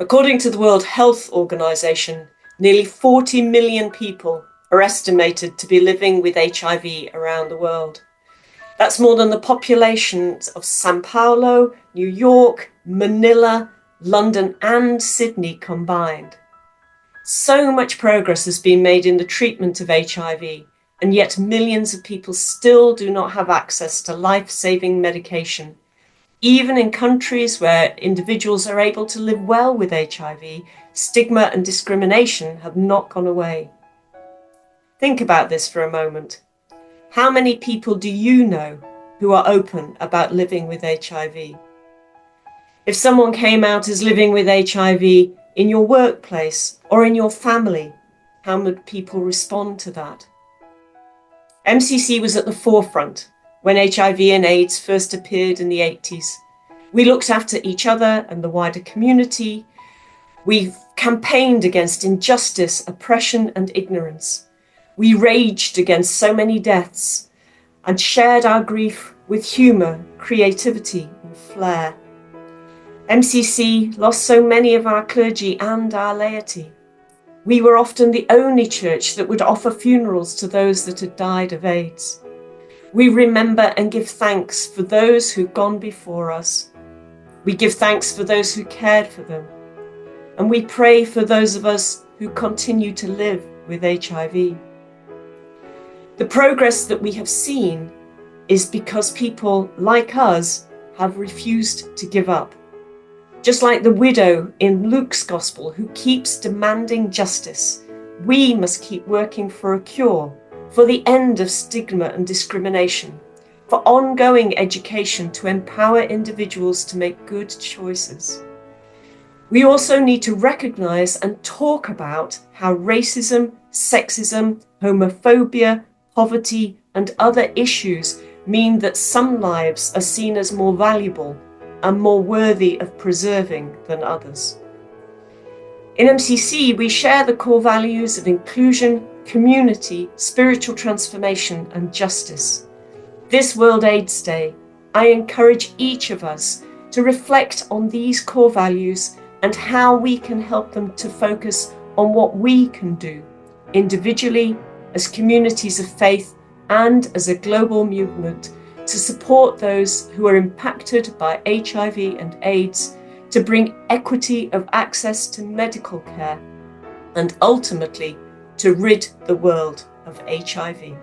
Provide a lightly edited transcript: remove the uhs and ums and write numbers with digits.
According to the World Health Organization, nearly 40 million people are estimated to be living with HIV around the world. That's more than the populations of Sao Paulo, New York, Manila, London, and Sydney combined. So much progress has been made in the treatment of HIV, and yet millions of people still do not have access to life-saving medication. Even in countries where individuals are able to live well with HIV, stigma and discrimination have not gone away. Think about this for a moment. How many people do you know who are open about living with HIV? If someone came out as living with HIV in your workplace or in your family, how would people respond to that? MCC was at the forefront when HIV and AIDS first appeared in the 80s. We looked after each other and the wider community. We campaigned against injustice, oppression, and ignorance. We raged against so many deaths and shared our grief with humour, creativity, and flair. MCC lost so many of our clergy and our laity. We were often the only church that would offer funerals to those that had died of AIDS. We remember and give thanks for those who've gone before us. We give thanks for those who cared for them. And we pray for those of us who continue to live with HIV. The progress that we have seen is because people like us have refused to give up. Just like the widow in Luke's Gospel who keeps demanding justice, we must keep working for a cure, for the end of stigma and discrimination, for ongoing education to empower individuals to make good choices. We also need to recognise and talk about how racism, sexism, homophobia, poverty, and other issues mean that some lives are seen as more valuable and more worthy of preserving than others. In MCC, we share the core values of inclusion, community, spiritual transformation, and justice. This World AIDS Day, I encourage each of us to reflect on these core values and how we can help them to focus on what we can do individually, as communities of faith, and as a global movement to support those who are impacted by HIV and AIDS, to bring equity of access to medical care, and ultimately to rid the world of HIV.